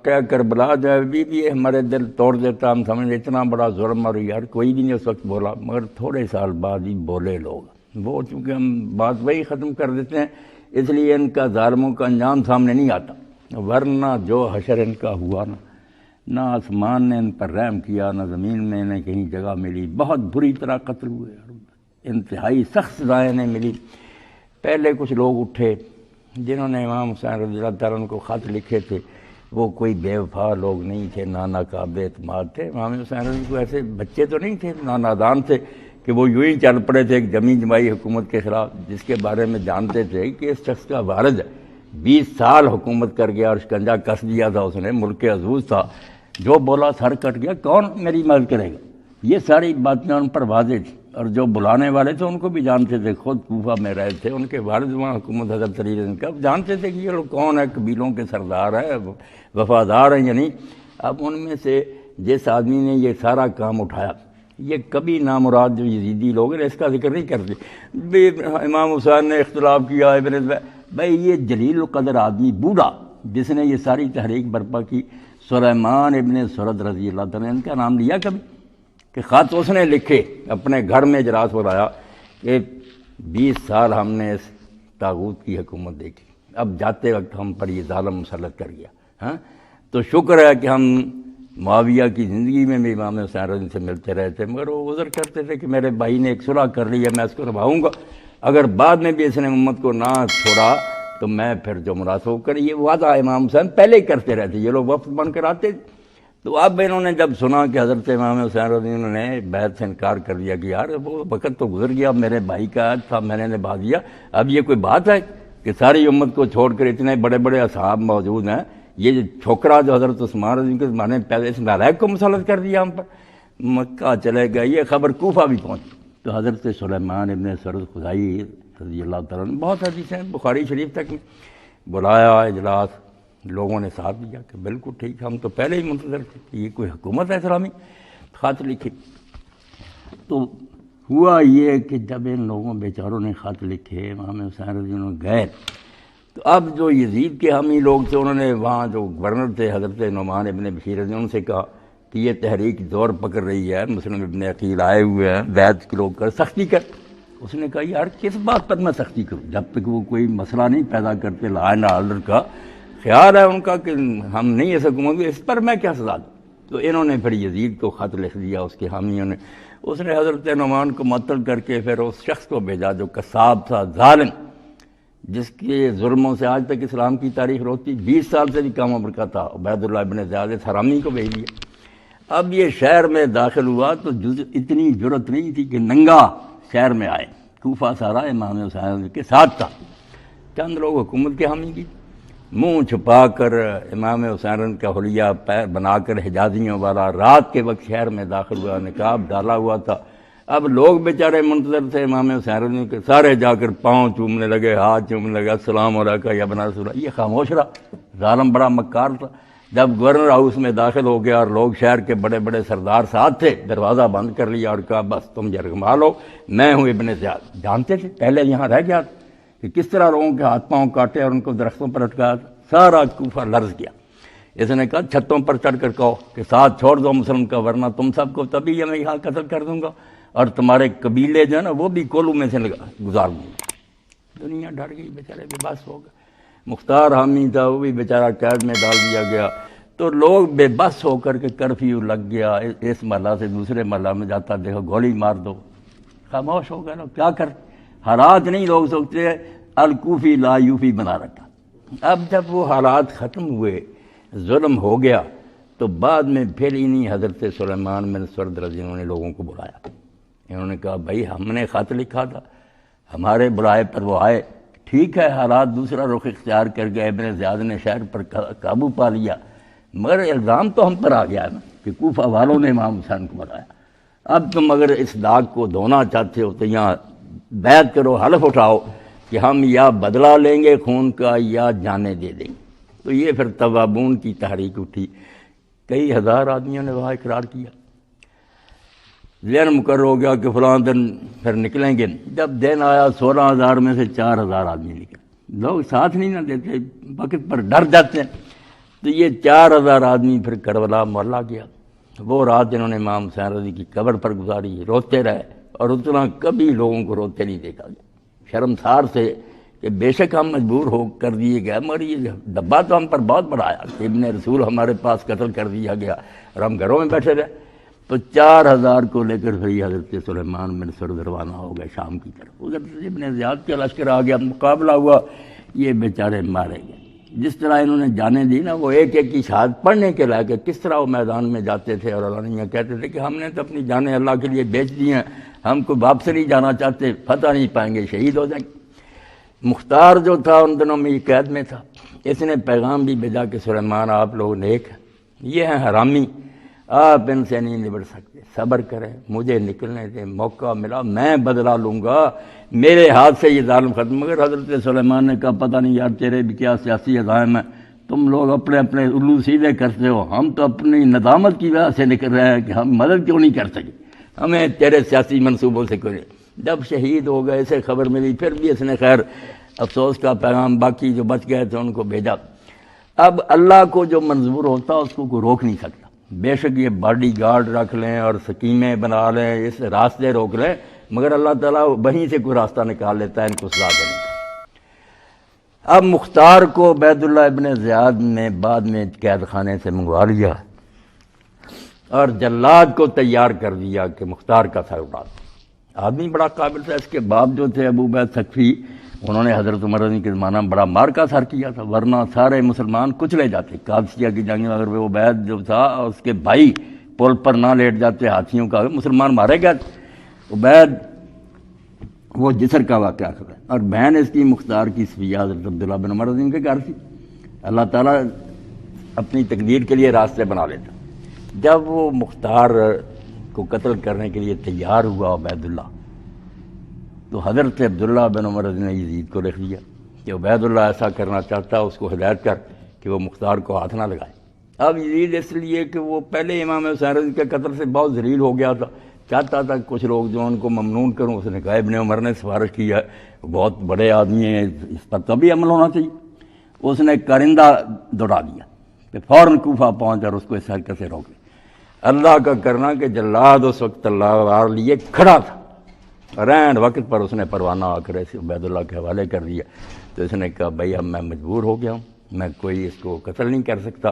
واقعہ کربلا جو ہے ابھی بھی ہمارے دل توڑ دیتا. ہم سمجھتے اتنا بڑا ظلم اور یار کوئی بھی نہیں اس وقت بولا, مگر تھوڑے سال بعد ہی بولے لوگ. وہ چونکہ ہم بات وہی ختم کر دیتے ہیں, اس لیے ان کا ظالموں کا انجام سامنے نہیں آتا. ورنہ جو حشر ان کا ہوا نا, نہ آسمان نے ان پر رحم کیا, نہ زمین میں انہیں کہیں جگہ ملی. بہت بری طرح قتل ہوئے, انتہائی سخت سزائیں انہیں ملی. پہلے کچھ لوگ اٹھے جنہوں نے امام حسین رضی اللہ تعالیٰ عنہ کو خط لکھے تھے. وہ کوئی بے وفا لوگ نہیں تھے, نہ ناقابل اعتماد تھے. امام حسین رضی اللہ کو ایسے بچے تو نہیں تھے, نہ نادان تھے کہ وہ یوں ہی چل پڑے تھے ایک جمی جماعی حکومت کے خلاف, جس کے بارے میں جانتے تھے کہ اس شخص کا والد 20 سال حکومت کر گیا اور شکنجہ کس دیا تھا اس نے, ملک عزوز تھا, جو بولا سر کٹ گیا, کون میری مدد کرے گا. یہ ساری باتیں ان پر واضح تھیں, اور جو بلانے والے تھے ان کو بھی جانتے تھے. خود کوفہ میں رہے تھے, ان کے والد وہاں حکومت حضرت علی رضی اللہ عنہ, جانتے تھے کہ یہ لوگ کون ہے, قبیلوں کے سردار ہے, وفادار ہیں یا نہیں. اب ان میں سے جس آدمی نے یہ سارا کام اٹھایا, یہ کبھی نامراد جو یزیدی لوگ ہیں اس کا ذکر نہیں کرتے. امام حسین نے اختلاف کیا, ابن بھائی یہ جلیل القدر آدمی بوڑھا جس نے یہ ساری تحریک برپا کی, سلیمان ابن سرد رضی اللہ تعالیٰ نے ان کا نام لیا کبھی؟ کہ خط اس نے لکھے, اپنے گھر میں اجلاس بلایا کہ 20 سال ہم نے اس طاغوت کی حکومت دیکھی, اب جاتے وقت ہم پر یہ ظالم مسلط کر گیا. ہاں تو شکر ہے کہ ہم معاویہ کی زندگی میں بھی امام حسین رضی سے ملتے رہے تھے, مگر وہ عذر کرتے تھے کہ میرے بھائی نے ایک صلح کر لی ہے, میں اس کو نبھاؤں گا. اگر بعد میں بھی اس نے امت کو نہ چھوڑا تو میں پھر جو مناسب کرے. یہ وعدہ امام حسین پہلے ہی کرتے رہتے, یہ لوگ وفد بن کر آتے. تو اب انہوں نے جب سنا کہ حضرت امام حسین رضی اللہ عنہ نے بیعت سے انکار کر دیا کہ یار وہ وقت تو گزر گیا, میرے بھائی کا عہد تھا, میں نے نبھا دیا, اب یہ کوئی بات ہے کہ ساری امت کو چھوڑ کر اتنے بڑے بڑے اصحاب موجود ہیں, یہ چھوکرا جو حضرت عثمان رضی اللہ عنہ کے زمانے میں پیدا اس نالائق کو مسلط کر دیا ہم پر. مکہ چلے گئے, یہ خبر کوفہ بھی پہنچی. تو حضرت سلیمان ابن سرد خدائی رضی اللہ تعالیٰ نے, بہت حدیثیں بخاری شریف تک بلایا اجلاس, لوگوں نے ساتھ دیا کہ بالکل ٹھیک, ہم تو پہلے ہی منتظر تھے کہ یہ کوئی حکومت ہے اسلامی. خط لکھے. تو ہوا یہ کہ جب ان لوگوں بیچاروں نے خط لکھے, امام حسین رضی اللہ عنہ گئے, تو اب جو یزید کے حامی لوگ تھے انہوں نے وہاں جو گورنر تھے حضرت نعمان ابن بشیر رضی اللہ عنہ سے کہا کہ یہ تحریک زور پکڑ رہی ہے, مسلم ابن عقیل آئے ہوئے ہیں, بیعت کے لوگ کر سختی کر. اس نے کہا یار کس بات پر میں سختی کروں, جب تک وہ کوئی مسئلہ نہیں پیدا کرتے, لا اینڈ آرڈر کا خیال ہے ان کا کہ ہم نہیں اس حکومت, اس پر میں کیا سزا دوں. تو انہوں نے پھر یزید کو خط لکھ دیا, اس کے حامیوں نے. اس نے حضرت نعمان کو معطل کر کے پھر اس شخص کو بھیجا جو قصاب تھا, ظالم, جس کے ظلموں سے آج تک اسلام کی تاریخ روتی, 20 سال سے بھی کم عمر کا تھا, عبید اللہ ابن زیاد حرامی کو بھیج دیا. اب یہ شہر میں داخل ہوا تو اتنی جرت نہیں تھی کہ ننگا شہر میں آئے. کوفہ سارا امام حسین کے ساتھ تھا, چند لوگ حکومت کے حامی کی, منہ چھپا کر امام حسین کا حلیہ پیر بنا کر حجازیوں والا رات کے وقت شہر میں داخل ہوا, نقاب ڈالا ہوا تھا. اب لوگ بیچارے منتظر تھے امام حسین کے, سارے جا کر پاؤں چومنے لگے, ہاتھ چومنے لگے, السلام علیکم یا ابن رسول اللہ. یہ خاموش رہا, ظالم بڑا مکار تھا. جب گورنر ہاؤس میں داخل ہو گیا اور لوگ شہر کے بڑے بڑے سردار ساتھ تھے, دروازہ بند کر لیا اور کہا بس تم یرغمال ہو, میں ہوں ابن زیاد. جانتے تھے پہلے یہاں رہ گیا کہ کس طرح لوگوں کے ہاتھ پاؤں کاٹے اور ان کو درختوں پر اٹکایا. سارا کوفہ لرز گیا. اس نے کہا چھتوں پر چڑھ کر کہو کہ ساتھ چھوڑ دو مسلم کا, ورنہ تم سب کو تبھی میں یہاں قتل کر دوں گا, اور تمہارے قبیلے جو ہے نا وہ بھی کولو میں سے گزار دوں گا. دنیا ڈر گئی, بیچارے بے بس ہو گئے. مختار حامی تھا, وہ بھی بیچارہ قید میں ڈال دیا گیا. تو لوگ بے بس ہو کر کے کرفیو لگ گیا, اس محلہ سے دوسرے محلہ میں جاتا دیکھو گولی مار دو. خاموش ہو گئے. کیا کر, حالات نہیں, لوگ سوچتے ہیں الکوفی لا یوفی بنا رکھا. اب جب وہ حالات ختم ہوئے, ظلم ہو گیا, تو بعد میں پھر انہی حضرت سلیمان بن سرد رضی اللہ عنہ نے لوگوں کو بلایا. انہوں نے کہا بھائی ہم نے خط لکھا تھا, ہمارے بلائے پر وہ آئے, ٹھیک ہے حالات دوسرا رخ اختیار کر گئے, ابن زیاد نے شہر پر قابو پا لیا, مگر الزام تو ہم پر آ گیا نا کہ کوفہ والوں نے امام حسین کو بلایا. اب تم اگر اس داغ کو دھونا چاہتے ہو تو یہاں بیعت کرو, حلف اٹھاؤ کہ ہم یا بدلہ لیں گے خون کا یا جانیں دے دیں گے. تو یہ پھر توابون کی تحریک اٹھی, کئی ہزار آدمیوں نے وہاں اقرار کیا. ذہن مقرر ہو گیا کہ فلاں دن پھر نکلیں گے. جب دن آیا 16,000 میں سے 4,000 آدمی نکلے. لوگ ساتھ نہیں نہ دیتے, وقت پر ڈر جاتے ہیں. تو یہ 4000 آدمی پھر کربلا معلیٰ گیا۔ وہ رات جنہوں نے امام حسین رضی کی قبر پر گزاری، روتے رہے، اور اتنا کبھی لوگوں کو روتے نہیں دیکھا گیا، شرمسار سے کہ بے شک ہم مجبور ہو کر دیے گئے، مگر یہ دبا تو ہم پر بہت بڑا آیا کہ ابن رسول ہمارے پاس قتل کر دیا گیا اور ہم گھروں میں بیٹھے رہے۔ تو 4000 کو لے کر پھر یہ حضرت سلیمان بن سرد روانہ ہو گئے شام کی طرف۔ ادھر ابن زیاد کا لشکر آ گیا، مقابلہ ہوا، یہ بیچارے مارے گئے۔ جس طرح انہوں نے جانیں دی نا، وہ ایک ایک کی شہادت پڑھنے کے لائق کس طرح وہ میدان میں جاتے تھے اور علانیہ کہتے تھے کہ ہم نے تو اپنی جانیں اللہ کے لیے بیچ دی ہیں، ہم کو واپس نہیں جانا چاہتے، فتح نہیں پائیں گے، شہید ہو جائیں گے۔ مختار جو تھا ان دنوں میں یہ قید میں تھا، اس نے پیغام بھی بھیجا کہ سلیمان آپ لوگ نیک ہیں، یہ ہیں حرامی، آپ ان سے نہیں نبٹ سکتے، صبر کریں، مجھے نکلنے دیں، موقع ملا میں بدلہ لوں گا، میرے ہاتھ سے یہ ظالم ختم۔ مگر حضرت سلیمان نے کہا پتہ نہیں یار تیرے بھی کیا سیاسی عزائم ہیں، تم لوگ اپنے اپنے الو سیدھے کرتے ہو، ہم تو اپنی ندامت کی وجہ سے نکل رہے ہیں کہ ہم مدد کیوں نہیں کر سکے، ہمیں تیرے سیاسی منصوبوں سے کوئی۔ جب شہید ہو گئے اسے خبر ملی، پھر بھی اس نے خیر افسوس کا پیغام باقی جو بچ گئے تھے ان کو بھیجا۔ اب اللہ کو جو منظور ہوتا اس کو کوئی روک نہیں سکتا، بے شک یہ باڈی گارڈ رکھ لیں اور سکیمیں بنا لیں، اس راستے روک لیں، مگر اللہ تعالیٰ وہیں سے کوئی راستہ نکال لیتا ہے ان کو سزا دینے کا۔ اب مختار کو عبید اللہ ابن زیاد نے بعد میں قید خانے سے منگوا لیا اور جلاد کو تیار کر دیا کہ مختار کا سر اڑا دو۔ آدمی بڑا قابل تھا، اس کے باپ جو تھے ابو عبید ثقفی، انہوں نے حضرت عمر رضی کے زمانہ میں بڑا مار کا سر کیا تھا، ورنہ سارے مسلمان کچلے جاتے۔ قادسیہ کی جنگ میں اگر وہ عبید جو تھا اور اس کے بھائی پل پر نہ لیٹ جاتے ہاتھیوں کا، مسلمان مارے گئے۔ عبید وہ جسر کا واقعہ ہے، اور بہن اس کی مختار کی صفیہ حضرت عبداللہ بن عمر رضی کے گھر تھی۔ اللہ تعالیٰ اپنی تقدیر کے لیے راستے بنا لیتا۔ جب وہ مختار کو قتل کرنے کے لیے تیار ہوا عبید اللہ، تو حضرت عبداللہ بن عمر نے یزید کو لکھ دیا کہ عبید اللہ ایسا کرنا چاہتا ہے، اس کو ہدایت کر کہ وہ مختار کو ہاتھ نہ لگائے۔ اب یزید اس لیے کہ وہ پہلے امام حسین رضی کے قتل سے بہت ذلیل ہو گیا تھا، چاہتا تھا کچھ لوگ جو ان کو ممنون کروں۔ اس نے کہا ابن عمر نے سفارش کی ہے، بہت بڑے آدمی ہیں، اس پر تو بھی عمل ہونا چاہیے۔ اس نے کرندہ دوڑا دیا کہ فوراً کوفہ پہنچ اور اس کو اس حرکت سے روک لیا۔ اللہ کا کرنا کہ جلاد اس وقت تلوار لیے کھڑا تھا، رین وقت پر اس نے پروانہ آ کر ایسے عبید اللہ کے حوالے کر دیا۔ تو اس نے کہا بھائی اب میں مجبور ہو گیا ہوں، میں کوئی اس کو قتل نہیں کر سکتا،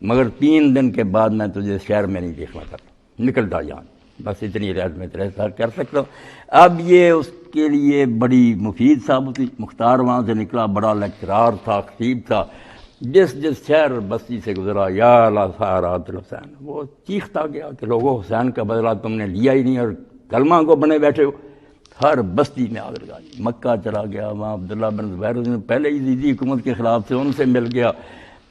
مگر 3 دن کے بعد میں تجھے شہر میں نہیں دیکھنا چاہتا، نکل جا یہاں، بس اتنی رعایت میں تیرے ساتھ کر سکتا ہوں۔ اب یہ اس کے لیے بڑی مفید ثابت ہوئی۔ مختار وہاں سے نکلا، بڑا لیکچرار تھا، خطیب تھا، جس شہر بستی سے گزرا یا لسارات الحسین، وہ چیختا گیا کہ لوگوں حسین کا بدلہ تم نے لیا ہی نہیں اور کلمہ کو بنے بیٹھے ہو۔ ہر بستی میں آگ لگا دی، مکہ چلا گیا، وہاں عبداللہ بن زبیر نے پہلے ہی یزیدی حکومت کے خلاف سے ان سے مل گیا،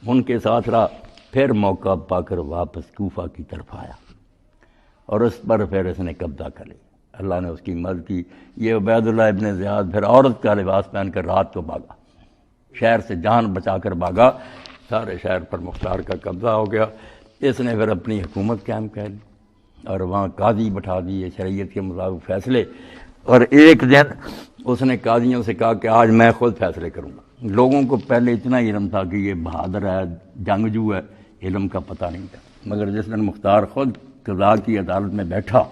ان کے ساتھ رہا، پھر موقع پا کر واپس کوفہ کی طرف آیا اور اس پر پھر اس نے قبضہ کر لیا۔ اللہ نے اس کی مدد کی۔ یہ عبید اللہ ابن زیاد پھر عورت کا لباس پہن کر رات کو بھاگا، شہر سے جان بچا کر بھاگا، سارے شہر پر مختار کا قبضہ ہو گیا۔ اس نے پھر اپنی حکومت قائم کر لی اور وہاں قاضی بٹھا دیے شریعت کے مطابق فیصلے، اور ایک دن اس نے قاضیوں سے کہا کہ آج میں خود فیصلے کروں گا۔ لوگوں کو پہلے اتنا علم تھا کہ یہ بہادر ہے، جنگجو ہے، علم کا پتہ نہیں تھا، مگر جس دن مختار خود قضاء کی عدالت میں بیٹھا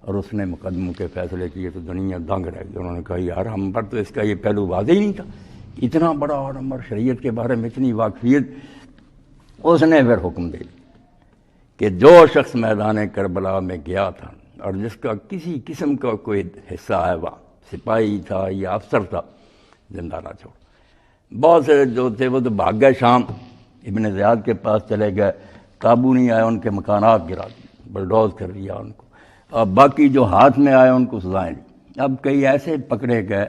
اور اس نے مقدموں کے فیصلے کیے تو دنیا دنگ رہ گئی۔ انہوں نے کہا یار ہم پر تو اس کا یہ پہلو واضح ہی نہیں تھا، اتنا بڑا عالم اور شریعت کے بارے میں اتنی واقفیت۔ اس نے پھر حکم دے دیا کہ جو شخص میدان کربلا میں گیا تھا اور جس کا کسی قسم کا کوئی حصہ ہے، وہاں سپاہی تھا یا افسر تھا، زندہ نہ چھوڑ۔ بہت سے جو تھے وہ تو بھاگ گئے، شام ابن زیاد کے پاس چلے گئے، قابو نہیں آئے، ان کے مکانات گرا دیے، بلڈوز کر دیا ان کو، اور باقی جو ہاتھ میں آئے ان کو سزائیں دی۔ اب کئی ایسے پکڑے گئے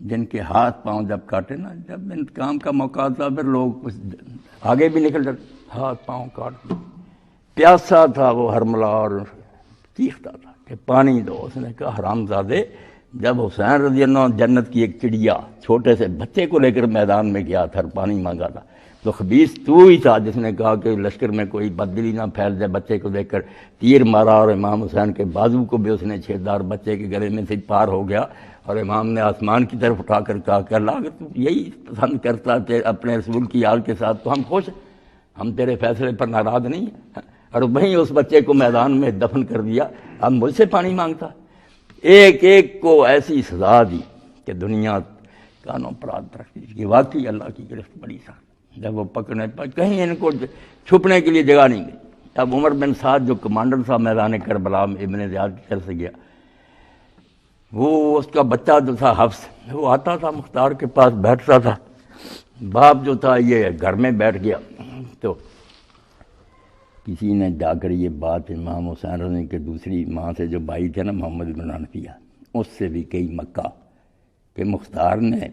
جن کے ہاتھ پاؤں جب کاٹے نا، جب انتقام کا موقع تھا پھر لوگ کچھ آگے بھی نکل جاتے، ہاتھ پاؤں کاٹ دیے۔ پیاسا تھا وہ ہرملا اور چیختا تھا کہ پانی دو۔ اس نے کہا حرام زادے، جب حسین رضی اللہ عنہ جنت کی ایک چڑیا چھوٹے سے بچے کو لے کر میدان میں گیا تھا، پانی مانگا تھا، تو خبیث تو ہی تھا جس نے کہا کہ لشکر میں کوئی بددلی نہ پھیل جائے، بچے کو دیکھ کر تیر مارا اور امام حسین کے بازو کو بھی اس نے چھیددار بچے کے گلے میں سے پار ہو گیا، اور امام نے آسمان کی طرف اٹھا کر کہا کہ اللہ اگر تو یہی پسند کرتا تھے اپنے رسول کی آل کے ساتھ تو ہم خوش ہیں۔ ہم تیرے فیصلے پر ناراض نہیں ہیں، اور وہیں اس بچے کو میدان میں دفن کر دیا، اب مجھ سے پانی مانگتا۔ ایک ایک کو ایسی سزا دی کہ دنیا کانوں پر ہاتھ رکھتی کہ واقعی اللہ کی گرفت بڑی سخت۔ جب وہ پکڑنے پر کہیں ان کو چھپنے کے لیے جگہ نہیں گئی۔ اب عمر بن سعد جو کمانڈر تھا میدان کربلا میں ابن زیاد کی طرف سے گیا، وہ اس کا بچہ جو تھا حفص، وہ آتا تھا مختار کے پاس بیٹھتا تھا، باپ جو تھا یہ گھر میں بیٹھ گیا، تو کسی نے جا کر یہ بات امام حسین رضی کے دوسری ماں سے جو بھائی تھے نا محمد بن حنفیہ، اس سے بھی کئی مکہ کہ مختار نے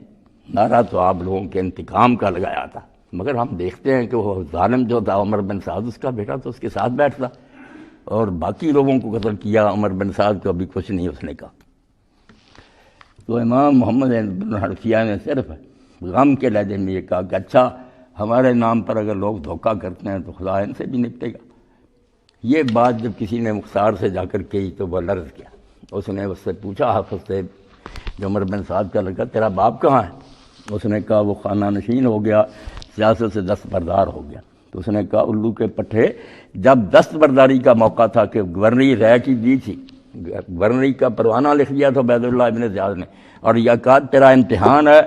نعرہ تو آپ لوگوں کے انتقام کا لگایا تھا، مگر ہم دیکھتے ہیں کہ وہ ظالم جو تھا عمر بن سعد، اس کا بیٹا تو اس کے ساتھ بیٹھتا اور باقی لوگوں کو قتل کیا، عمر بن سعد کو ابھی کچھ نہیں اس نے کہا۔ تو امام محمد بن حنفیہ نے صرف غم کے لہجے میں یہ کہا کہ اچھا ہمارے نام پر اگر لوگ دھوکہ کرتے ہیں تو خدا ان سے بھی نپٹے گا۔ یہ بات جب کسی نے مختار سے جا کر کہی تو وہ لرز گیا، اس نے اس سے پوچھا حافظ سے جو عمر بن سعد کا لڑکا، تیرا باپ کہاں ہے؟ اس نے کہا وہ خانہ نشین ہو گیا، سیاست سے دستبردار ہو گیا۔ تو اس نے کہا الو کے پٹھے، جب دستبرداری کا موقع تھا کہ گورنری رائے کی دی تھی، گورنری کا پروانہ لکھ دیا تھا عبید اللہ ابن زیاد نے، اور یہ کہا تیرا امتحان ہے،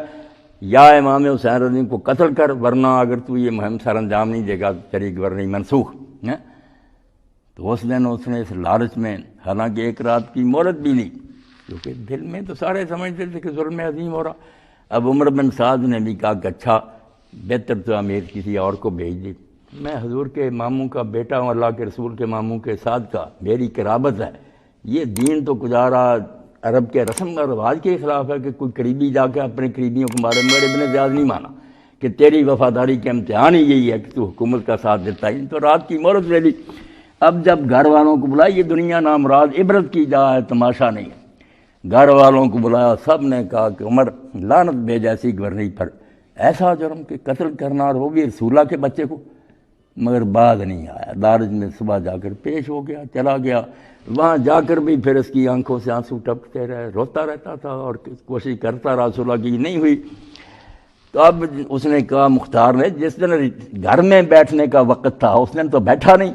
یا امام حسین رضی کو قتل کر، ورنہ اگر تو یہ مہم سر انجام نہیں دے گا تیری گورنری منسوخ ہے۔ تو اس دن اس نے اس لالچ میں حالانکہ ایک رات کی مہلت بھی لی، کیونکہ دل میں تو سارے سمجھتے تھے کہ ظلم عظیم ہو رہا۔ اب عمر بن سعد نے بھی کہا کہ اچھا بہتر تو امیر کسی اور کو بھیج دی، میں حضور کے ماموں کا بیٹا ہوں، اللہ کے رسول کے ماموں کے ساتھ کا میری قرابت ہے، یہ دین تو گزارا عرب کے رسم و رواج کے خلاف ہے کہ کوئی قریبی جا کے اپنے قریبیوں کو مارے، مگر ابن زیاد نہیں مانا کہ تیری وفاداری کے امتحان ہی یہی ہے کہ تو حکومت کا ساتھ دیتا ہے، تو رات کی مہلت لے لی۔ اب جب گھر والوں کو بلایا، یہ دنیا نامراد عبرت کی جا ہے، تماشا نہیں ہے، گھر والوں کو بلایا، سب نے کہا کہ عمر لعنت بھیج ایسی گورنری پر، ایسا جرم کہ قتل کرنا، اور وہ بھی رسولہ کے بچے کو، مگر بعد نہیں آیا۔ دارج میں صبح جا کر پیش ہو گیا، چلا گیا، وہاں جا کر بھی پھر اس کی آنکھوں سے آنسو ٹپکتے رہے، روتا رہتا تھا اور کوشش کرتا رہا، صلح کی نہیں ہوئی۔ تو اب اس نے کہا مختار نے، جس دن گھر میں بیٹھنے کا وقت تھا اس دن تو بیٹھا نہیں،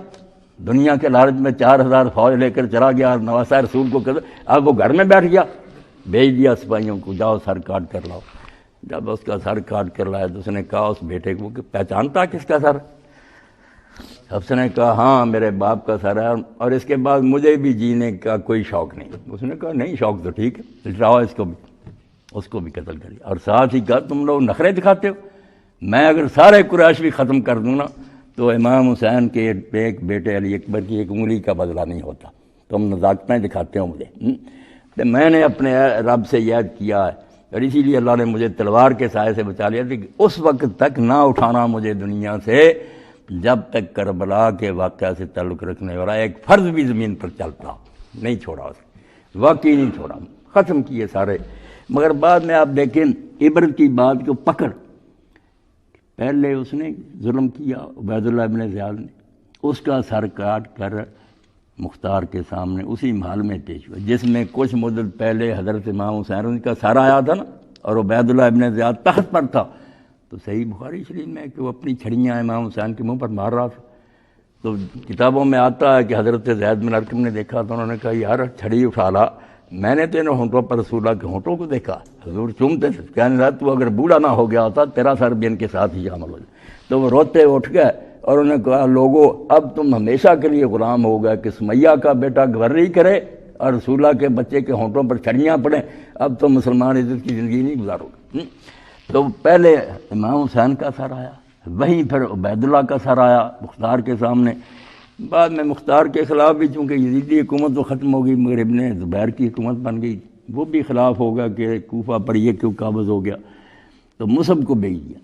دنیا کے لالچ میں 4000 فوج لے کر چلا گیا اور نواسہ رسول کو اب وہ گھر میں بیٹھ گیا، بھیج دیا سپاہیوں کو، جاؤ سر کاٹ کر لاؤ۔ جب اس کا سر کاٹ کر لایا تو اس نے کہا اس بیٹے کو کہ پہچانتا کس کا سر؟ حفص نے کہا ہاں میرے باپ کا سر ہے، اور اس کے بعد مجھے بھی جینے کا کوئی شوق نہیں۔ اس نے کہا نہیں شوق تو ٹھیک ہے، لٹاؤ اس کو بھی قتل کری، اور ساتھ ہی کہا تم لوگ نخرے دکھاتے ہو، میں اگر سارے قریش بھی ختم کر دوں نا تو امام حسین کے ایک بیٹے علی اکبر کی ایک انگلی کا بدلہ نہیں ہوتا، تم نزاکتیں دکھاتے ہو مجھے۔ تو میں نے اپنے رب سے یاد کیا ہے، اور اسی لیے اللہ نے مجھے تلوار کے سائے سے بچا لیا تھا کہ اس وقت تک نہ اٹھانا مجھے دنیا سے جب تک کربلا کے واقعہ سے تعلق رکھنے والا ایک فرض بھی زمین پر چلتا، نہیں چھوڑا اسے، واقعی نہیں چھوڑا، ختم کیے سارے۔ مگر بعد میں آپ دیکھیں عبرت کی بات کو پکڑ، پہلے اس نے ظلم کیا عبید اللہ ابن زیاد نے، اس کا سر کاٹ کر مختار کے سامنے اسی محل میں پیش ہوا جس میں کچھ مدت پہلے حضرت امام حسین کا سر آیا تھا نا، اور عبید اللہ ابن زیاد تخت پر تھا۔ تو صحیح بخاری شریف میں کہ وہ اپنی چھڑیاں امام حسین کے منہ پر مار رہا تھا، تو کتابوں میں آتا ہے کہ حضرت زید بن ارقم نے دیکھا تو انہوں نے کہا یار چھڑی اٹھا لا، میں نے تو انہوں ہونٹوں پر رسول اللہ کے ہونٹوں کو دیکھا، حضور چومتے تھے، کہنے لگا تو اگر بوڑھا نہ ہو گیا ہوتا تیرا سر بھی ان کے ساتھ ہی شامل ہو جائے۔ تو وہ روتے اٹھ گئے اور انہوں نے کہا لوگو اب تم ہمیشہ کے لیے غلام ہو گئے کہ سمیہ کا بیٹا گورنری کرے اور رسول اللہ کے بچے کے ہونٹوں پر چھڑیاں پڑیں، اب تم مسلمان عزت کی زندگی نہیں گزارو گے۔ تو پہلے امام حسین کا سر آیا، وہیں پھر عبید اللہ کا سر آیا مختار کے سامنے، بعد میں مختار کے خلاف بھی چونکہ یزیدی حکومت تو ختم ہو گئی مگر ابن زبیر کی حکومت بن گئی، وہ بھی خلاف ہو گیا کہ کوفہ پر یہ کیوں قابض ہو گیا، تو مصعب کو بھیج دیا۔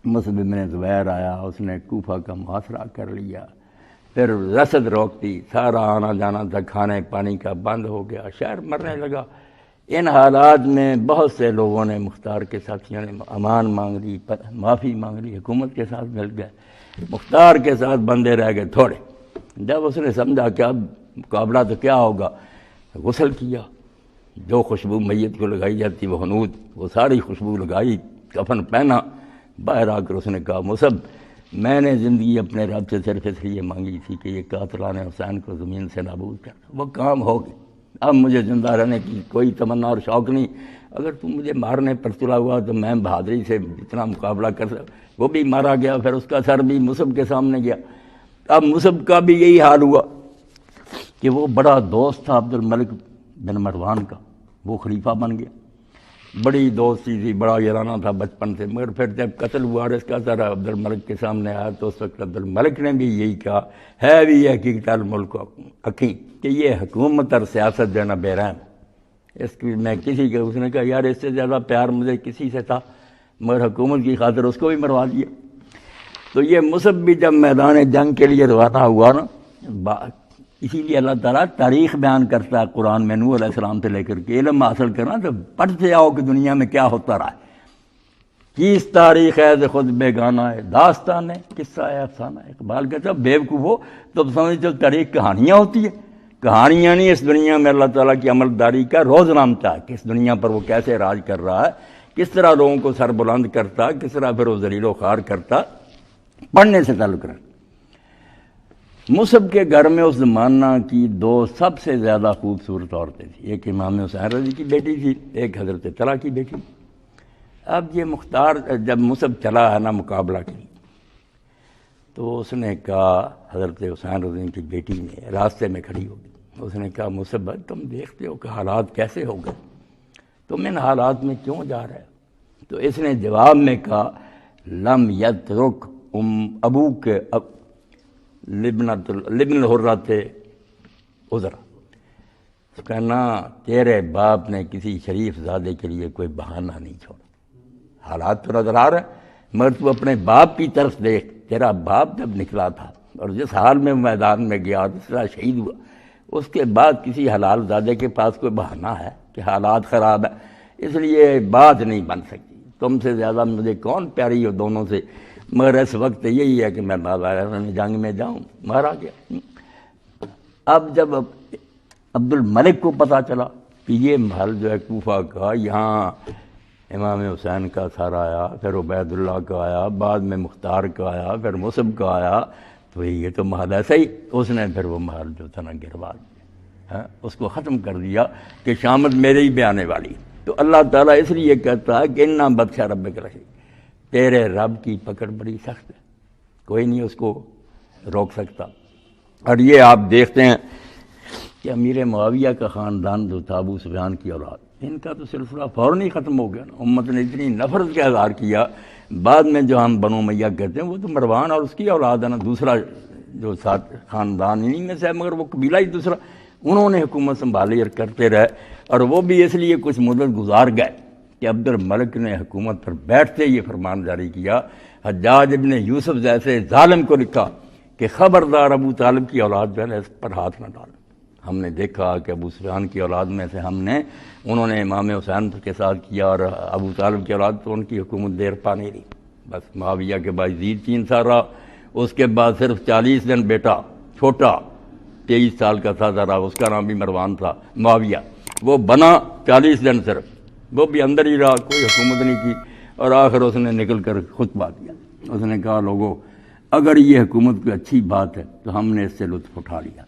مصعب ابن زبیر آیا، اس نے کوفہ کا محاصرہ کر لیا، پھر رسد روک دی، سارا آنا جانا تھا کھانے پانی کا بند ہو گیا، شہر مرنے لگا۔ ان حالات میں بہت سے لوگوں نے مختار کے ساتھیوں نے امان مانگ لی، معافی مانگ لی، حکومت کے ساتھ مل گئے، مختار کے ساتھ بندے رہ گئے تھوڑے۔ جب اس نے سمجھا کہ اب مقابلہ تو کیا ہوگا، غسل کیا، جو خوشبو میت کو لگائی جاتی وہ حنوط، وہ ساری خوشبو لگائی، کفن پہنا، باہر آ کر اس نے کہا مصعب میں نے زندگی اپنے رب سے صرف اس لیے مانگی تھی کہ یہ قاتلان حسین کو زمین سے نابود کر، وہ کام ہو گئی۔ اب مجھے زندہ رہنے کی کوئی تمنا اور شوق نہیں۔ اگر تم مجھے مارنے پر تلا ہوا تو میں بہادری سے جتنا مقابلہ کر سکتا، وہ بھی مارا گیا، پھر اس کا سر بھی مصعب کے سامنے گیا۔ اب مصعب کا بھی یہی حال ہوا کہ وہ بڑا دوست تھا عبد الملک بن مروان کا، وہ خلیفہ بن گیا، بڑی دوستی تھی، بڑا یارانہ تھا بچپن سے۔ مگر پھر جب قتل ہوا اور اس کا سر عبد الملک کے سامنے آیا تو اس وقت عبد الملک نے بھی یہی کہا، ہے بھی حقیقت الملک حکیم، کہ یہ حکومت اور سیاست جو ہے نا بے رحم، اس کی میں کسی کے، اس نے کہا یار اس سے زیادہ پیار مجھے کسی سے تھا، مگر حکومت کی خاطر اس کو بھی مروا دیا۔ تو یہ مصعب بھی جب میدان جنگ کے لیے روانہ ہوا نا، اسی لیے اللہ تعالیٰ تاریخ بیان کرتا ہے قرآن میں، نوح علیہ السلام سے لے کر کے علم حاصل کرنا تو پڑھتے آؤ کہ دنیا میں کیا ہوتا رہا ہے۔ کس تاریخ ہے ز خود بیگانہ ہے، داستان ہے قصہ ہے افسانہ ہے۔ اقبال کہتا ہے بیوقوفو تو سمجھتے ہو تاریخ کہانیاں ہوتی ہے، کہانیاں نہیں، اس دنیا میں اللہ تعالیٰ کی عملداری کا روز نامتا ہے کہ اس دنیا پر وہ کیسے راج کر رہا ہے، کس طرح لوگوں کو سر بلند کرتا، کس طرح پھر وہ ذلیل و خوار کرتا۔ پڑھنے سے تعلق رکھتا۔ مصعب کے گھر میں اس زمانہ کی دو سب سے زیادہ خوبصورت عورتیں تھیں، ایک امام حسین رضی کی بیٹی تھی، ایک حضرت طلحہ کی بیٹی۔ اب یہ مختار جب مصعب چلا ہے نا مقابلہ کے لیے، تو اس نے کہا، حضرت حسین رضی کی بیٹی نے راستے میں کھڑی ہو گئی، اس نے کہا مصعب تم دیکھتے ہو کہ حالات کیسے ہو گئے، تم ان حالات میں کیوں جا رہے ہو؟ تو اس نے جواب میں کہا لم یترک ابو کے لبن الحرۃ عذرا، کہنا تیرے باپ نے کسی شریف زادے کے لیے کوئی بہانہ نہیں چھوڑا۔ حالات تو نظر آ رہے ہیں، مگر تو اپنے باپ کی طرف دیکھ، تیرا باپ جب نکلا تھا اور جس حال میں میدان میں گیا اور جس طرح شہید ہوا، اس کے بعد کسی حلال زادے کے پاس کوئی بہانہ ہے کہ حالات خراب ہے، اس لیے بات نہیں بن سکتی، تم سے زیادہ مجھے کون پیاری ہو دونوں سے، مگر اس وقت یہی ہے کہ میں میدان جنگ میں جاؤں، مارا گیا۔ اب جب عبد الملک کو پتہ چلا کہ یہ محل جو ہے کوفہ کا، یہاں امام حسین کا سر آیا، پھر عبید اللہ کا آیا، بعد میں مختار کا آیا، پھر مصعب کا آیا، تو یہ تو محل ایسا ہی، اس نے پھر وہ محل جو تھا نا گروا دیا، اس کو ختم کر دیا کہ شامت میرے ہی پہ آنے والی۔ تو اللہ تعالیٰ اس لیے کہتا ہے کہ انا بطش ربک لشدید، تیرے رب کی پکڑ بڑی سخت ہے، کوئی نہیں اس کو روک سکتا۔ اور یہ آپ دیکھتے ہیں کہ امیر معاویہ کا خاندان جو تھا ابو سفیان کی اولاد، ان کا تو سلسلہ فوراً ہی ختم ہو گیا نا، امت نے اتنی نفرت کا اظہار کیا، بعد میں جو ہم بنو امیہ کہتے ہیں وہ تو مروان اور اس کی اولاد ہے نا، دوسرا جو ساتھ خاندان ہی میں سے ہے، مگر وہ قبیلہ ہی دوسرا، انہوں نے حکومت سنبھالی اور کرتے رہے، اور وہ بھی اس لیے کچھ مدت گزار گئے کہ عبد الملک نے حکومت پر بیٹھتے یہ فرمان جاری کیا، حجاج ابن یوسف جیسے ظالم کو لکھا کہ خبردار ابو طالب کی اولاد جو ہے اس پر ہاتھ نہ ڈال۔ ہم نے دیکھا کہ ابو سفیان کی اولاد میں سے انہوں نے امام حسین کے ساتھ کیا، اور ابو طالب کی اولاد تو ان کی حکومت دیر پا نہیں رہی، بس معاویہ کے بعد یزید 3 سال رہا، اس کے بعد صرف 40 دن بیٹا چھوٹا 23 سال کا تھا ذرا، اس کا نام بھی مروان تھا، معاویہ، وہ بنا 40 دن صرف، وہ بھی اندر ہی رہا، کوئی حکومت نہیں کی، اور آخر اس نے نکل کر خطبہ دیا، اس نے کہا لوگوں اگر یہ حکومت کوئی اچھی بات ہے تو ہم نے اس سے لطف اٹھا لیا،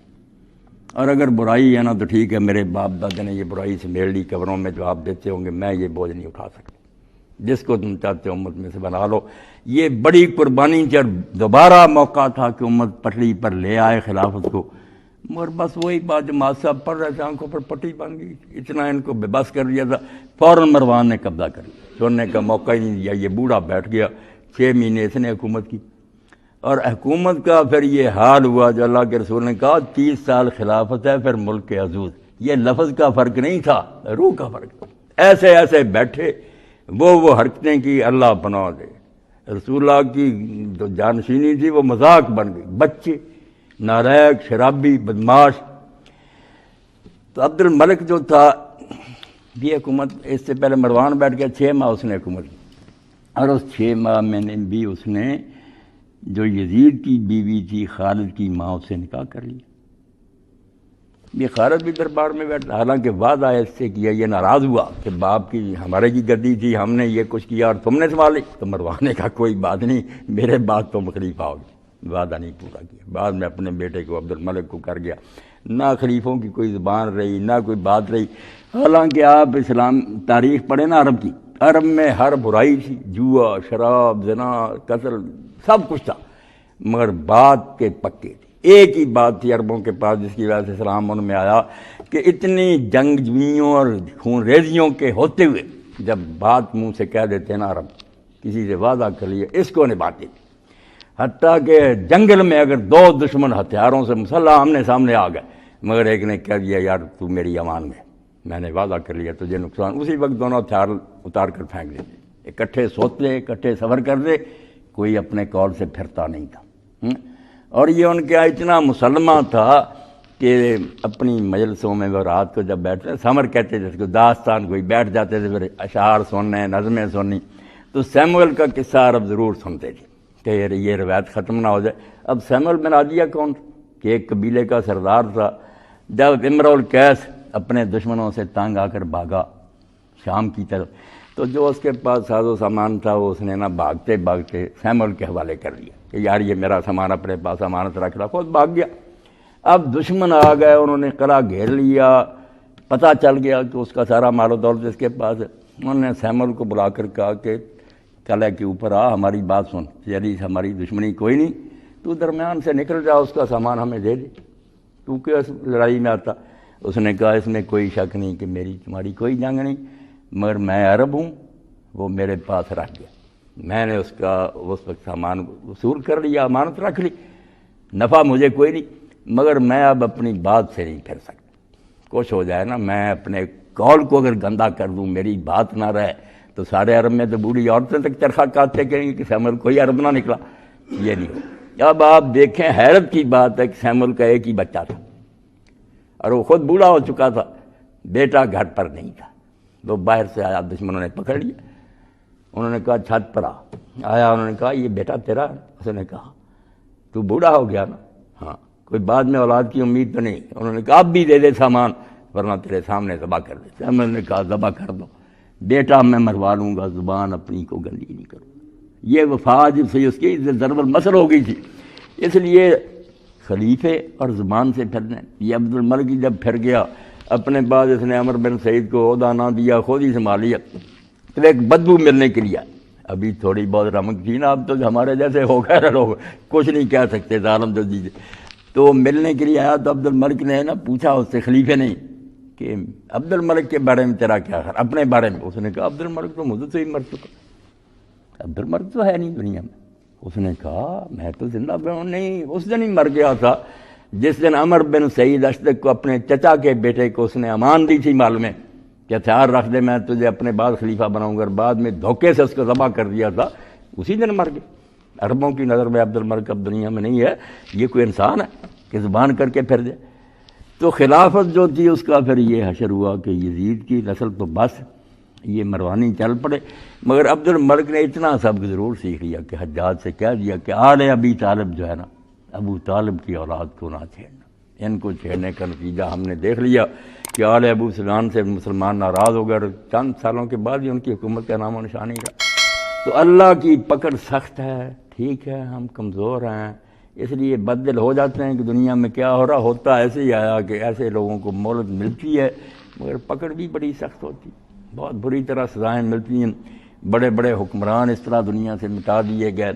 اور اگر برائی ہے نا تو ٹھیک ہے، میرے باپ دادا نے یہ برائی سے میل لی، قبروں میں جواب دیتے ہوں گے، میں یہ بوجھ نہیں اٹھا سکتا، جس کو تم چاہتے ہو امت میں سے بنا لو۔ یہ بڑی قربانی جب دوبارہ موقع تھا کہ امت پٹڑی پر لے آئے خلافت کو، مگر بس وہی بات جماعت صاحب پڑھ رہے تھے، آنکھوں پر پٹی بن گئی، اتنا ان کو بے بس کر دیا تھا، فوراً مروان نے قبضہ کر لیا، چھوڑنے کا موقع ہی نہیں دیا، یہ بوڑھا بیٹھ گیا، 6 مہینے اس نے حکومت کی، اور حکومت کا پھر یہ حال ہوا جو اللہ کے رسول نے کہا 30 سال خلافت ہے پھر ملک کے حضور، یہ لفظ کا فرق نہیں تھا، روح کا فرق، ایسے ایسے بیٹھے وہ حرکتیں کی، اللہ پناہ دے، رسول اللہ کی جو جانشینی تھی وہ مذاق بن گئی، بچے نالائق شرابی بدماش۔ تو عبد الملک جو تھا یہ حکومت، اس سے پہلے مروان بیٹھ گیا، 6 ماہ اس نے حکومت کی، اور اس 6 ماہ میں نے بھی اس نے جو یزید کی بیوی تھی خالد کی ماں، اس سے نکاح کر لیا، یہ خالد بھی دربار میں بیٹھا، حالانکہ وعدہ اس سے کیا، یہ ناراض ہوا کہ باپ کی ہمارے کی گدی تھی، ہم نے یہ کچھ کیا اور تم نے سنبھالی، تو مروانے کا کوئی بات نہیں، میرے بعد تم خلیفہ ہوگی، وعدہ نہیں پورا کیا۔ بعد میں اپنے بیٹے کو عبد الملک کو کر گیا، نہ خلیفوں کی کوئی زبان رہی، نہ کوئی بات رہی۔ حالانکہ آپ اسلام تاریخ پڑھیں نا عرب کی، عرب میں ہر برائی تھی، جوا، شراب، زنا، قتل، سب کچھ تھا، مگر بات کے پکے تھے۔ ایک ہی بات تھی عربوں کے پاس جس کی وجہ سے اسلام ان میں آیا کہ اتنی جنگ جوئیوں اور خون ریزیوں کے ہوتے ہوئے جب بات منہ سے کہہ دیتے ہیں نا عرب، کسی سے وعدہ کر لیا اس کو نبھاتے تھے، حتیٰ کہ جنگل میں اگر دو دشمن ہتھیاروں سے مسلح آمنے سامنے آ گئے، مگر ایک نے کہہ دیا یار تو میری امان میں نے وعدہ کر لیا تجھے نقصان، اسی وقت دونوں ہتھیار اتار کر پھینک دیتے، اکٹھے سوتے، اکٹھے سفر کرتے، کوئی اپنے قول سے پھرتا نہیں تھا۔ اور یہ ان کا اتنا مسلمہ تھا کہ اپنی مجلسوں میں وہ رات کو جب بیٹھتے سمر کہتے تھے، اس کو داستان کوئی بیٹھ جاتے تھے، پھر اشعار سننے، نظمیں سننی، تو سیموئل کا قصہ عرب ضرور سنتے تھے کہ یہ روایت ختم نہ ہو جائے۔ اب سیموئل بن عادیہ کون کہ ایک قبیلے کا سردار تھا، جب امرؤ القیس اپنے دشمنوں سے تنگ آ کر بھاگا شام کی طرف، تو جو اس کے پاس ساز و سامان تھا وہ اس نے نا بھاگتے بھاگتے سیموئل کے حوالے کر دیا کہ یار یہ میرا سامان اپنے پاس امانت رکھ رہا، خود بھاگ گیا۔ اب دشمن آ گئے، انہوں نے قلعہ گھیر لیا، پتہ چل گیا کہ اس کا سارا مال و دولت اس کے پاس ہے۔ انہوں نے سیموئل کو بلا کر کہا کہ قلعے کے اوپر آ، ہماری بات سن، یعنی ہماری دشمنی کوئی نہیں، تو درمیان سے نکل جا، اس کا سامان ہمیں دے دے، تو کیا اس لڑائی میں آتا۔ اس نے کہا اس میں کوئی شک نہیں کہ میری تمہاری کوئی جنگ نہیں، مگر میں عرب ہوں، وہ میرے پاس رکھ گیا، میں نے اس کا اس وقت سامان وصول کر لیا، امانت رکھ لی، نفع مجھے کوئی نہیں، مگر میں اب اپنی بات سے نہیں پھر سکتا، کچھ ہو جائے نا، میں اپنے قول کو اگر گندا کر دوں، میری بات نہ رہے تو سارے عرب میں تو بوڑھی عورتیں تک چرخہ کاٹتے کہیں گے کہ سیموئل کوئی عرب نہ نکلا، یہ نہیں ہو۔ اب آپ دیکھیں حیرت کی بات ہے کہ سیموئل کا ایک ہی بچہ تھا اور وہ خود بوڑھا ہو چکا تھا، بیٹا گھر پر نہیں تھا، وہ باہر سے آیا، دشمنوں نے پکڑ لیا، انہوں نے کہا چھت پر آیا، انہوں نے کہا یہ بیٹا تیرا ہے؟ اس نے کہا تو بوڑھا ہو گیا نا، ہاں کوئی بعد میں اولاد کی امید تو نہیں، انہوں نے کہا اب بھی دے دے سامان ورنہ تیرے سامنے ذبح کر دے۔ سیموئل نے کہا ذبح کر دو، بیٹا میں مروا لوں گا، زبان اپنی کو گندی نہیں کروں گا۔ یہ وفا جب سے اس کی ضرب المثل ہو گئی تھی، اس لیے خلیفے اور زبان سے پھرنے۔ یہ عبد الملک جب پھر گیا، اپنے بعد اس نے عمر بن سعید کو عہدہ نہ دیا، خود ہی سنبھالیا، تو ایک بدبو ملنے کے لیے ابھی تھوڑی بہت رمق تھی نا، اب تو ہمارے جیسے ہو گئے لوگ کچھ نہیں کہہ سکتے، ظالم جو دیجیے، تو ملنے کے لیے آیا، تو عبد الملک نے نا پوچھا اس سے، خلیفے نے، کہ عبد الملک کے بارے میں تیرا کیا خیال، اپنے بارے میں؟ اس نے کہا عبد الملک تو مجھے سے ہی مر چکا، عبد الملک تو ہے نہیں دنیا میں۔ اس نے کہا میں تو زندہ ہوں، نہیں اس دن ہی مر گیا تھا جس دن عمر بن سعید اشدق کو اپنے چچا کے بیٹے کو اس نے امان دی تھی مال میں کہ ہتھیار رکھ دے، میں تجھے اپنے بعد خلیفہ بناؤں گا، اور بعد میں دھوکے سے اس کو ذبح کر دیا تھا، اسی دن مر گیا۔ عربوں کی نظر میں عبد الملک اب دنیا میں نہیں ہے، یہ کوئی انسان ہے کہ زبان کر کے پھر جائے۔ تو خلافت جو تھی اس کا پھر یہ حشر ہوا کہ یزید کی نسل تو بس یہ مروانی چل پڑے، مگر عبد الملک نے اتنا سبق ضرور سیکھ لیا کہ حجاج سے کہہ دیا کہ آل ابی طالب جو ہے نا، ابو طالب کی اولاد کو نہ چھیڑنا، ان کو چھیڑنے کا نتیجہ ہم نے دیکھ لیا کہ آل ابو سفیان سے مسلمان ناراض ہو گئے، اور چند سالوں کے بعد ہی ان کی حکومت کا نام و نشان نہیں رہا۔ تو اللہ کی پکڑ سخت ہے، ٹھیک ہے ہم کمزور ہیں، اس لیے بدل ہو جاتے ہیں کہ دنیا میں کیا ہو رہا ہوتا ایسے ہی آیا کہ ایسے لوگوں کو مہلت ملتی ہے، مگر پکڑ بھی بڑی سخت ہوتی، بہت بری طرح سزائیں ملتی ہیں، بڑے بڑے حکمران اس طرح دنیا سے مٹا دیے گئے۔